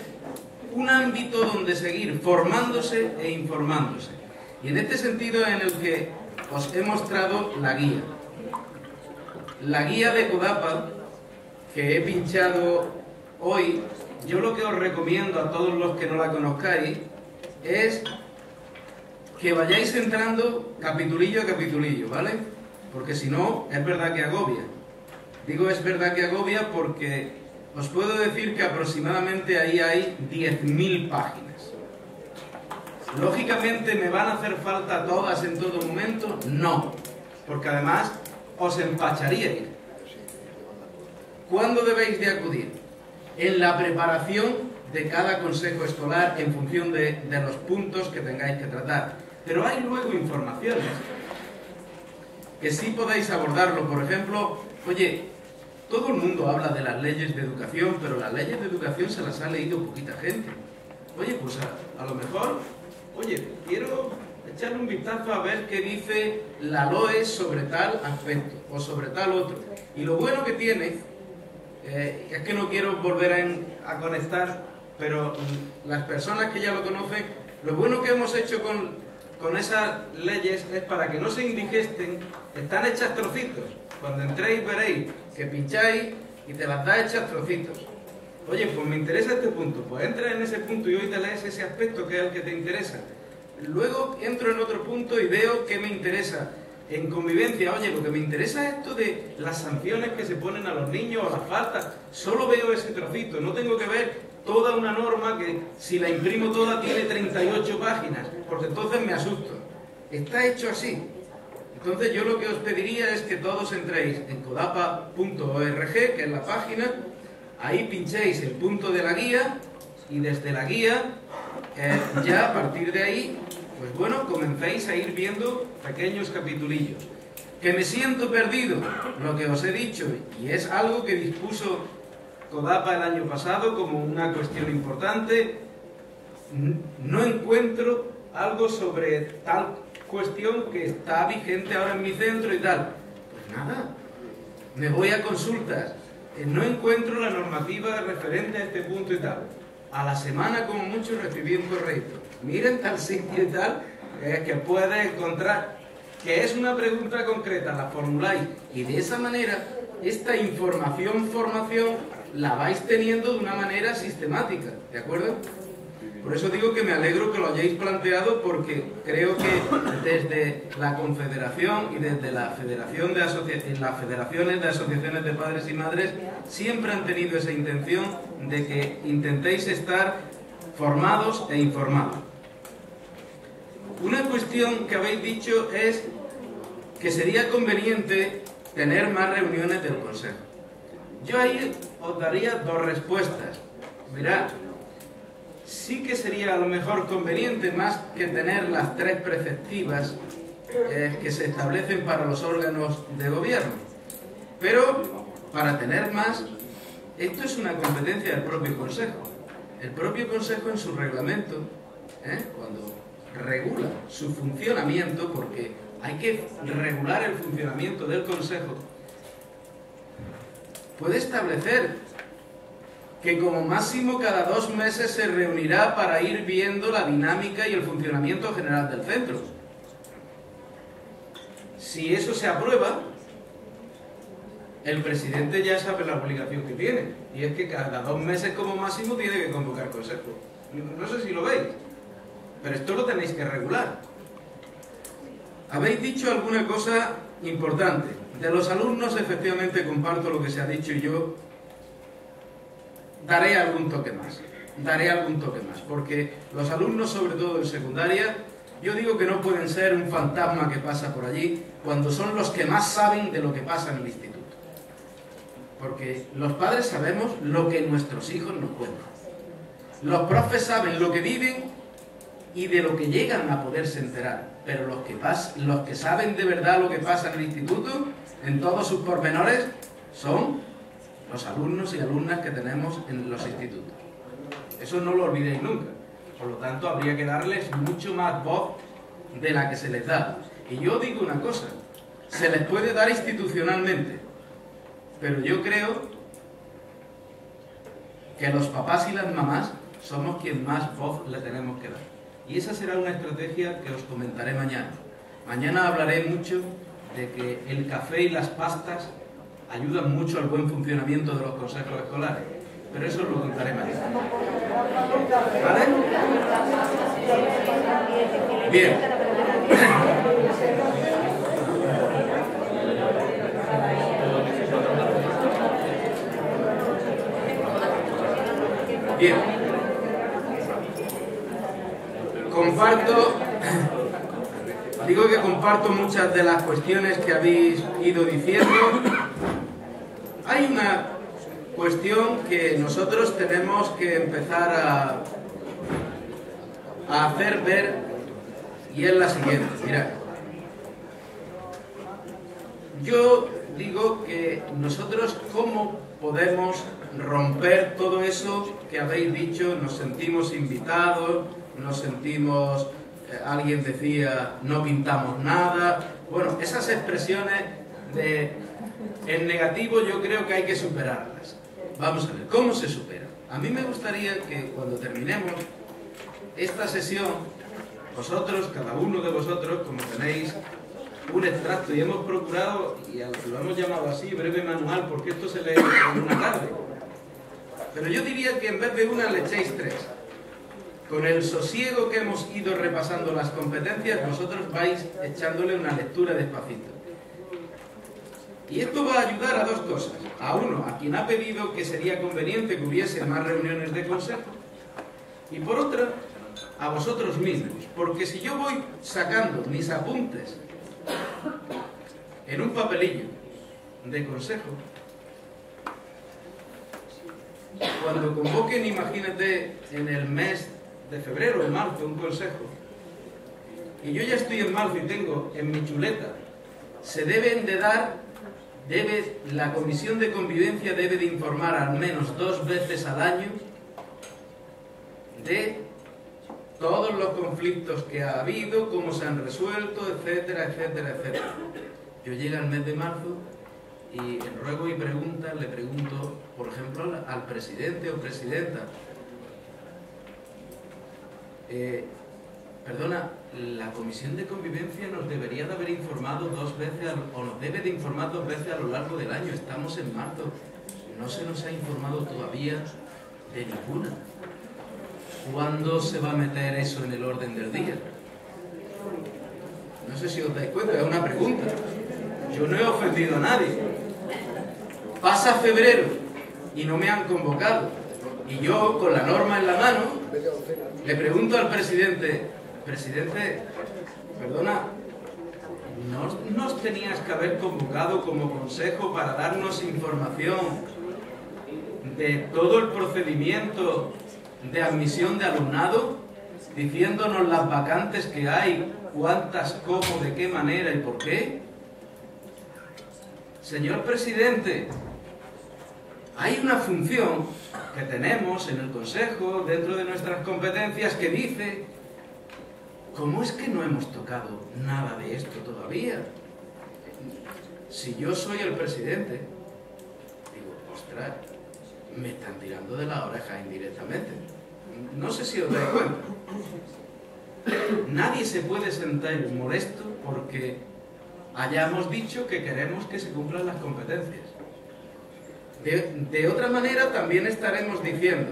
un ámbito donde seguir formándose e informándose. Y en este sentido en el que os he mostrado la guía. La guía de CODAPA que he pinchado hoy, yo lo que os recomiendo a todos los que no la conozcáis es que vayáis entrando capitulillo a capitulillo, ¿vale? Porque si no, es verdad que agobia. Digo es verdad que agobia porque os puedo decir que aproximadamente ahí hay 10.000 páginas. Lógicamente, ¿me van a hacer falta todas en todo momento? No, porque además os empacharíais. ¿Cuándo debéis de acudir? En la preparación de cada consejo escolar en función de los puntos que tengáis que tratar. Pero hay luego informaciones que sí podéis abordarlo. Por ejemplo, oye, todo el mundo habla de las leyes de educación, pero las leyes de educación se las ha leído poquita gente. Oye, pues a lo mejor, oye, quiero echarle un vistazo a ver qué dice la LOE sobre tal aspecto o sobre tal otro. Y lo bueno que tiene, es que no quiero volver a conectar, pero las personas que ya lo conocen, lo bueno que hemos hecho con esas leyes es para que no se indigesten, están hechas trocitos. Cuando entréis veréis que pincháis y te las da hechas trocitos. Oye, pues me interesa este punto, pues entra en ese punto y hoy te lees ese aspecto que es el que te interesa. Luego entro en otro punto y veo qué me interesa. En convivencia, oye, lo que me interesa es esto de las sanciones que se ponen a los niños o las faltas. Solo veo ese trocito, no tengo que ver toda una norma que si la imprimo toda tiene 38 páginas, porque entonces me asusto. Está hecho así. Entonces yo lo que os pediría es que todos entréis en codapa.org, que es la página, ahí pinchéis el punto de la guía y desde la guía ya a partir de ahí, pues bueno, comencéis a ir viendo pequeños capitulillos. Que me siento perdido, lo que os he dicho, y es algo que dispuso CODAPA el año pasado como una cuestión importante. No encuentro algo sobre tal cuestión que está vigente ahora en mi centro y tal. Pues nada, me voy a consultas, no encuentro la normativa referente a este punto y tal. A la semana como mucho recibí un correo. Miren tal sitio y tal, que puede encontrar, que es una pregunta concreta, la formuláis y de esa manera esta formación la vais teniendo de una manera sistemática, ¿de acuerdo? Por eso digo que me alegro que lo hayáis planteado, porque creo que desde la Confederación y desde la Federación de las Federaciones de Asociaciones de Padres y Madres siempre han tenido esa intención de que intentéis estar formados e informados. Una cuestión que habéis dicho es que sería conveniente tener más reuniones del Consejo. Yo ahí os daría dos respuestas. Mirad, sí que sería a lo mejor conveniente, más que tener las 3 preceptivas que se establecen para los órganos de gobierno. Pero, para tener más, esto es una competencia del propio Consejo. El propio Consejo en su reglamento, cuando regula su funcionamiento, porque hay que regular el funcionamiento del Consejo, puede establecer que como máximo cada 2 meses se reunirá para ir viendo la dinámica y el funcionamiento general del centro. Si eso se aprueba, el presidente ya sabe la obligación que tiene, y es que cada 2 meses como máximo tiene que convocar consejo. No sé si lo veis, pero esto lo tenéis que regular. Habéis dicho alguna cosa importante. De los alumnos, efectivamente, comparto lo que se ha dicho, y yo daré algún toque más. Porque los alumnos, sobre todo en secundaria, yo digo que no pueden ser un fantasma que pasa por allí cuando son los que más saben de lo que pasa en el instituto. Porque los padres sabemos lo que nuestros hijos nos cuentan. Los profes saben lo que viven y de lo que llegan a poderse enterar. Pero los que saben de verdad lo que pasa en el instituto, en todos sus pormenores, son los alumnos y alumnas que tenemos en los institutos. Eso no lo olvidéis nunca. Por lo tanto, habría que darles mucho más voz de la que se les da. Y yo digo una cosa, se les puede dar institucionalmente, pero yo creo que los papás y las mamás somos quien más voz le tenemos que dar. Y esa será una estrategia que os comentaré mañana. Mañana hablaré mucho de que el café y las pastas ayudan mucho al buen funcionamiento de los consejos escolares. Pero eso os lo contaré mañana. ¿Vale? Bien. Bien. Digo que comparto muchas de las cuestiones que habéis ido diciendo. Hay una cuestión que nosotros tenemos que empezar a hacer ver, y es la siguiente. Mirad, yo digo que nosotros, ¿cómo podemos romper todo eso que habéis dicho? Nos sentimos invitados, nos sentimos, alguien decía, no pintamos nada. Bueno, esas expresiones en negativo yo creo que hay que superarlas. Vamos a ver, ¿cómo se supera? A mí me gustaría que cuando terminemos esta sesión, vosotros, cada uno de vosotros, como tenéis un extracto, y hemos procurado, y lo hemos llamado así, breve manual, porque esto se lee en una tarde. Pero yo diría que en vez de una le echéis 3. Con el sosiego que hemos ido repasando las competencias, vosotros vais echándole una lectura despacito. Y esto va a ayudar a 2 cosas. A uno, a quien ha pedido que sería conveniente que hubiese más reuniones de consejo. Y por otra, a vosotros mismos. Porque si yo voy sacando mis apuntes en un papelillo de consejo, cuando convoquen, imagínate, en el mes de febrero o marzo un consejo, y yo ya estoy en marzo y tengo en mi chuleta, se deben de dar, la Comisión de Convivencia debe de informar al menos 2 veces al año de todos los conflictos que ha habido, cómo se han resuelto, etcétera, etcétera, etcétera. Yo llego al mes de marzo y en ruego y pregunta le pregunto, por ejemplo, al presidente o presidenta, perdona, la Comisión de Convivencia nos debería de haber informado 2 veces, o nos debe de informar 2 veces a lo largo del año. Estamos en marzo, no se nos ha informado todavía de ninguna. ¿Cuándo se va a meter eso en el orden del día? No sé si os dais cuenta, es una pregunta. Yo no he ofendido a nadie. Pasa febrero y no me han convocado. Y yo, con la norma en la mano, le pregunto al presidente, perdona, ¿no nos tenías que haber convocado como consejo para darnos información de todo el procedimiento de admisión de alumnado, diciéndonos las vacantes que hay, cuántas, cómo, de qué manera y por qué? Señor presidente, hay una función que tenemos en el Consejo, dentro de nuestras competencias, que dice, ¿cómo es que no hemos tocado nada de esto todavía? Si yo soy el presidente, digo, ostras, me están tirando de la oreja indirectamente. No sé si os dais cuenta. Nadie se puede sentir molesto porque hayamos dicho que queremos que se cumplan las competencias. De otra manera también estaremos diciendo,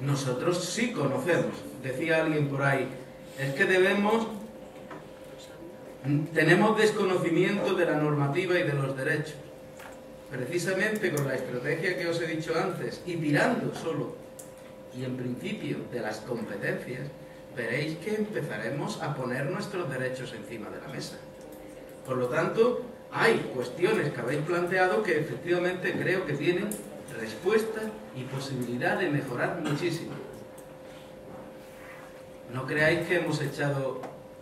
nosotros sí conocemos, decía alguien por ahí, es que tenemos desconocimiento de la normativa y de los derechos. Precisamente con la estrategia que os he dicho antes, y tirando solo, y en principio, de las competencias, veréis que empezaremos a poner nuestros derechos encima de la mesa. Por lo tanto, hay cuestiones que habéis planteado que efectivamente creo que tienen respuesta y posibilidad de mejorar muchísimo. No creáis que hemos echado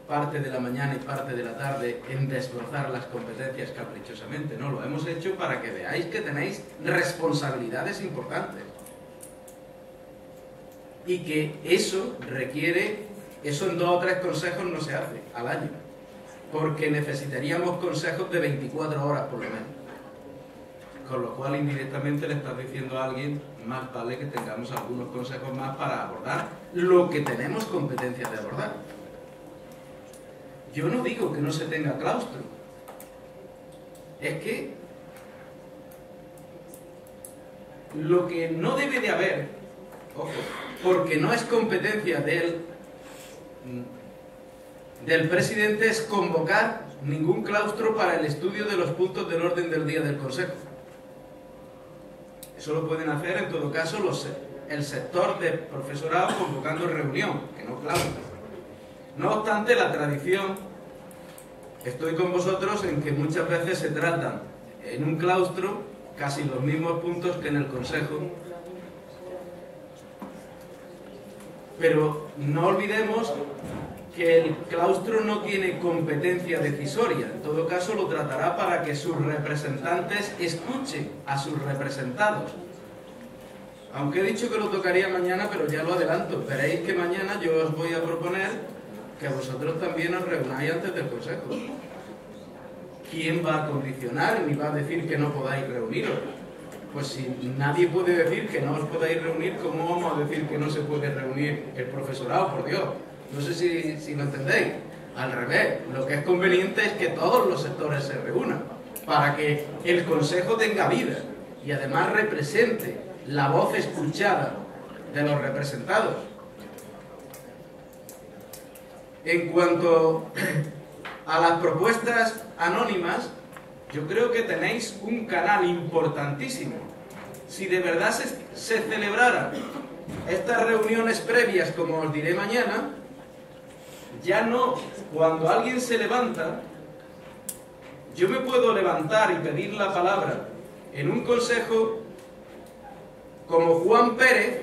parte de la mañana y parte de la tarde en desbrozar las competencias caprichosamente. No, lo hemos hecho para que veáis que tenéis responsabilidades importantes. Y que eso requiere, eso en 2 o 3 consejos no se hace al año. Porque necesitaríamos consejos de 24 horas por lo menos. Con lo cual indirectamente le estás diciendo a alguien, más vale que tengamos algunos consejos más para abordar lo que tenemos competencia de abordar. Yo no digo que no se tenga claustro. Es que lo que no debe de haber, ojo, porque no es competencia del presidente, es convocar ningún claustro para el estudio de los puntos del orden del día del Consejo. Eso lo pueden hacer, en todo caso, el sector de profesorado convocando reunión, que no claustro. No obstante, la tradición, estoy con vosotros en que muchas veces se tratan en un claustro casi los mismos puntos que en el Consejo. Pero no olvidemos que el claustro no tiene competencia decisoria. En todo caso, lo tratará para que sus representantes escuchen a sus representados. Aunque he dicho que lo tocaría mañana, pero ya lo adelanto. Veréis que mañana yo os voy a proponer que vosotros también os reunáis antes del Consejo. ¿Quién va a condicionar ni va a decir que no podáis reuniros? Pues si nadie puede decir que no os podáis reunir, ¿cómo vamos a decir que no se puede reunir el profesorado? Por Dios. No sé si lo entendéis. Al revés, lo que es conveniente es que todos los sectores se reúnan para que el Consejo tenga vida y además represente la voz escuchada de los representados. En cuanto a las propuestas anónimas, yo creo que tenéis un canal importantísimo. Si de verdad se celebraran estas reuniones previas, como os diré mañana, ya no, cuando alguien se levanta, yo me puedo levantar y pedir la palabra en un consejo como Juan Pérez,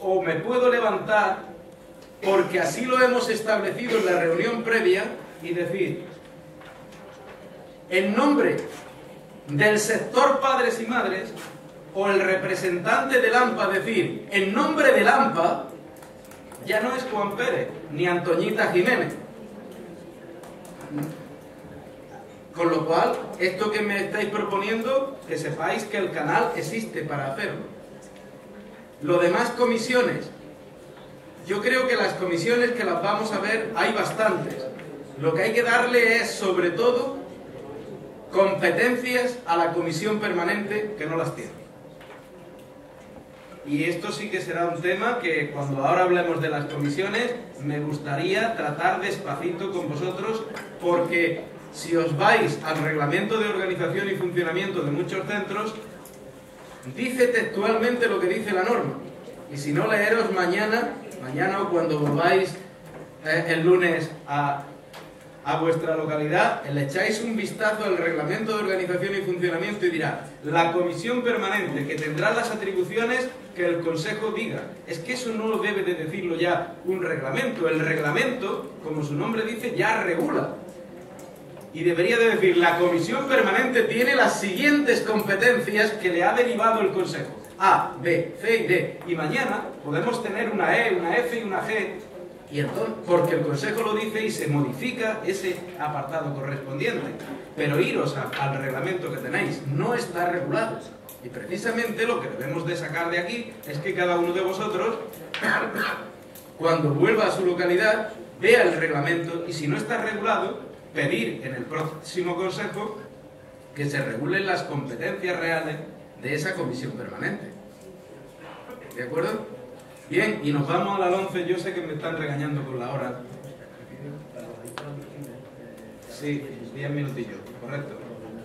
o me puedo levantar porque así lo hemos establecido en la reunión previa y decir, en nombre del sector padres y madres, o el representante del AMPA decir, en nombre del AMPA, ya no es Juan Pérez ni Antoñita Jiménez. Con lo cual, esto que me estáis proponiendo, que sepáis que el canal existe para hacerlo. Lo demás, comisiones. Yo creo que las comisiones que las vamos a ver, hay bastantes. Lo que hay que darle es, sobre todo, competencias a la comisión permanente que no las tiene. Y esto sí que será un tema que cuando ahora hablemos de las comisiones me gustaría tratar despacito con vosotros, porque si os vais al reglamento de organización y funcionamiento de muchos centros, dice textualmente lo que dice la norma. Y si no, leeros mañana o cuando volváis el lunes a vuestra localidad, le echáis un vistazo al reglamento de organización y funcionamiento y dirá, la comisión permanente que tendrá las atribuciones que el Consejo diga. Es que eso no lo debe de decirlo ya un reglamento. El reglamento, como su nombre dice, ya regula. Y debería de decir, la comisión permanente tiene las siguientes competencias que le ha derivado el Consejo. A, B, C y D. Y mañana podemos tener una E, una F y una G. Y entonces, porque el Consejo lo dice y se modifica ese apartado correspondiente. Pero iros al reglamento que tenéis, no está regulado. Y precisamente lo que debemos de sacar de aquí es que cada uno de vosotros, cuando vuelva a su localidad, vea el reglamento y si no está regulado, pedir en el próximo Consejo que se regulen las competencias reales de esa comisión permanente. ¿De acuerdo? Bien, y nos vamos a la 11. Yo sé que me están regañando con la hora. Sí, 10 minutillos, correcto.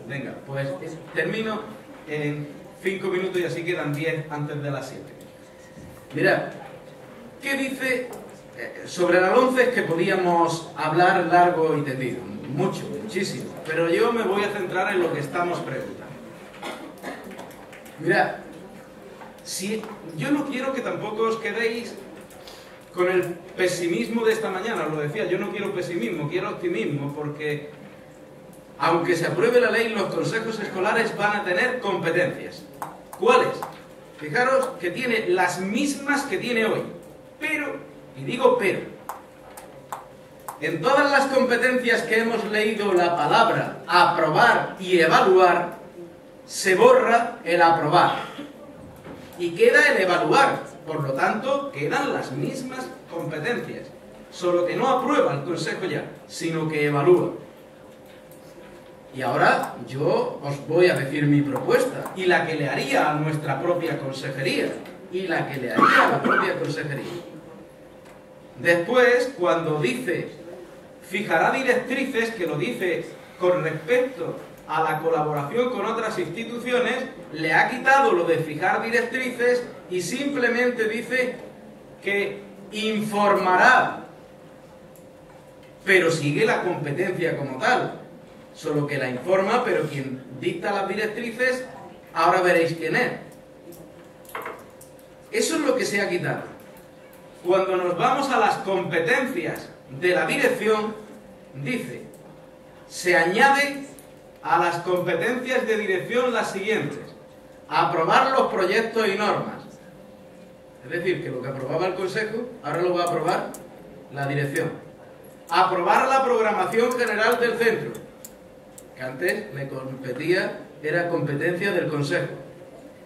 Venga, pues termino en 5 minutos y así quedan 10 antes de las 7. Mirad, ¿qué dice sobre la 11? Es que podíamos hablar largo y tendido, mucho, muchísimo, pero yo me voy a centrar en lo que estamos preguntando. Mirad, si yo no quiero que tampoco os quedéis con el pesimismo de esta mañana, lo decía, yo no quiero pesimismo, quiero optimismo, porque aunque se apruebe la ley, los consejos escolares van a tener competencias. ¿Cuáles? Fijaros que tiene las mismas que tiene hoy, pero, y digo pero, en todas las competencias que hemos leído la palabra aprobar y evaluar, se borra el aprobar y queda el evaluar. Por lo tanto, quedan las mismas competencias, solo que no aprueba el Consejo ya, sino que evalúa. Y ahora yo os voy a decir mi propuesta, y la que le haría a nuestra propia consejería, y la que le haría a la propia consejería. Después, cuando dice, fijará directrices, que lo dice con respecto a la colaboración con otras instituciones, le ha quitado lo de fijar directrices y simplemente dice que informará, pero sigue la competencia como tal, solo que la informa, pero quien dicta las directrices, ahora veréis quién es. Eso es lo que se ha quitado. Cuando nos vamos a las competencias de la dirección, dice, se añade a las competencias de dirección las siguientes: aprobar los proyectos y normas. Es decir, que lo que aprobaba el Consejo, ahora lo va a aprobar la dirección. Aprobar la programación general del centro, que antes le competía, era competencia del Consejo.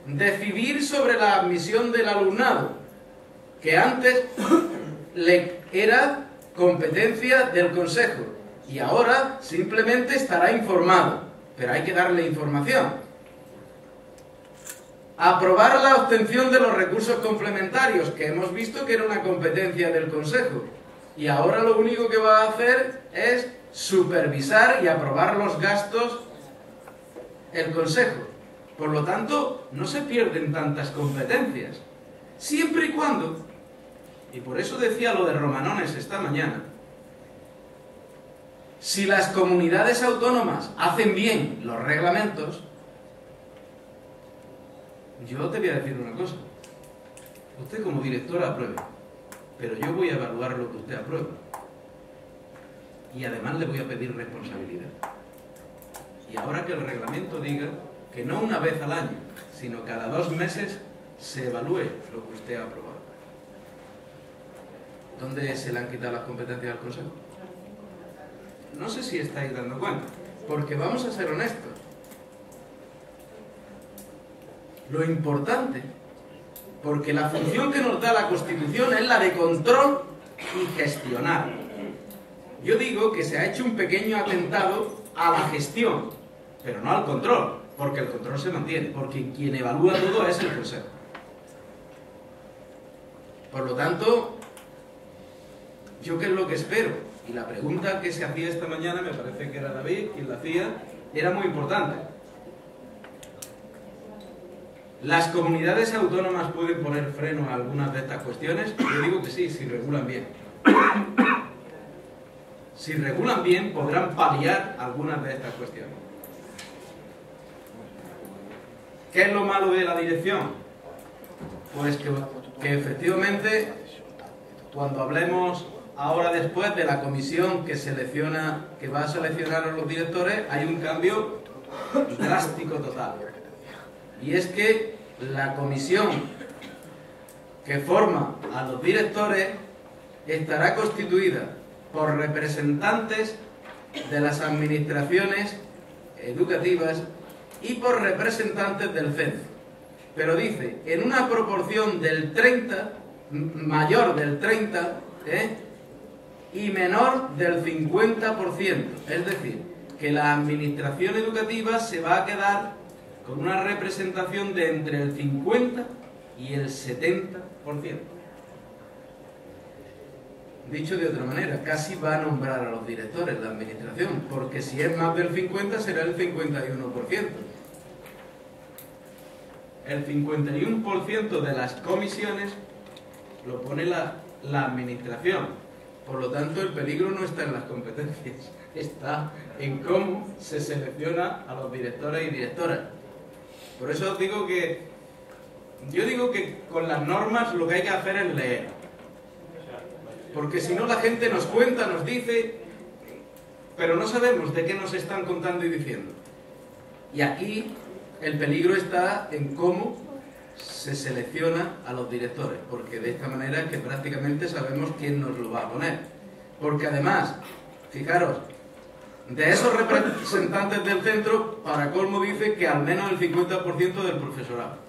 Decidir sobre la admisión del alumnado, que antes le era competencia del Consejo, y ahora simplemente estará informado, pero hay que darle información. Aprobar la obtención de los recursos complementarios, que hemos visto que era una competencia del Consejo, y ahora lo único que va a hacer es supervisar y aprobar los gastos el Consejo. Por lo tanto, no se pierden tantas competencias, siempre y cuando, y por eso decía lo de Romanones esta mañana, si las comunidades autónomas hacen bien los reglamentos, yo te voy a decir una cosa: usted como directora apruebe, pero yo voy a evaluar lo que usted aprueba, y además le voy a pedir responsabilidad. Y ahora que el reglamento diga que no una vez al año, sino cada 2 meses se evalúe lo que usted ha aprobado. ¿Dónde se le han quitado las competencias al Consejo? No sé si estáis dando cuenta, porque vamos a ser honestos. Lo importante, porque la función que nos da la Constitución es la de control y gestionar. Yo digo que se ha hecho un pequeño atentado a la gestión, pero no al control, porque el control se mantiene, porque quien evalúa todo es el Consejo. Por lo tanto, ¿yo qué es lo que espero? Y la pregunta que se hacía esta mañana, me parece que era David quien la hacía, era muy importante. ¿Las comunidades autónomas pueden poner freno a algunas de estas cuestiones? Yo digo que sí, si regulan bien. Si regulan bien, podrán paliar algunas de estas cuestiones. ¿Qué es lo malo de la dirección? Pues que efectivamente, cuando hablemos ahora después de la comisión que va a seleccionar a los directores, hay un cambio drástico total. Y es que la comisión que forma a los directores estará constituida por representantes de las administraciones educativas y por representantes del centro. Pero dice, en una proporción del 30, mayor del 30, y menor del 50%. Es decir, que la administración educativa se va a quedar con una representación de entre el 50 y el 70%. Dicho de otra manera, casi va a nombrar a los directores la administración, porque si es más del 50 será el 51%. El 51% de las comisiones lo pone la administración. Por lo tanto, el peligro no está en las competencias, está en cómo se selecciona a los directores y directoras. Por eso os digo que, yo digo que con las normas lo que hay que hacer es leer. Porque si no la gente nos cuenta, nos dice, pero no sabemos de qué nos están contando y diciendo. Y aquí el peligro está en cómo se selecciona a los directores, porque de esta manera es que prácticamente sabemos quién nos lo va a poner. Porque además, fijaros, de esos representantes del centro, para colmo dice que al menos el 50% del profesorado.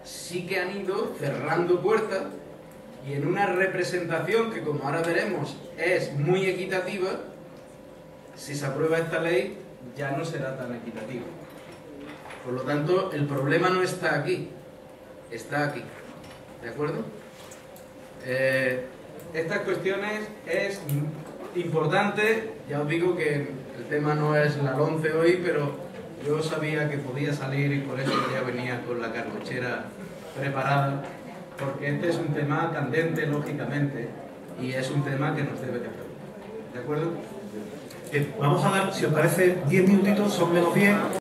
Sí que han ido cerrando puertas y en una representación que, como ahora veremos, es muy equitativa, si se aprueba esta ley ya no será tan equitativa. Por lo tanto, el problema no está aquí, está aquí. ¿De acuerdo? Estas cuestiones es importante, ya os digo que el tema no es la LOMCE hoy, pero yo sabía que podía salir y por eso ya venía con la cartuchera preparada, porque este es un tema candente, lógicamente, y es un tema que nos debe de preocupar. ¿De acuerdo? Vamos a dar, si os parece, 10 minutitos, son menos 10.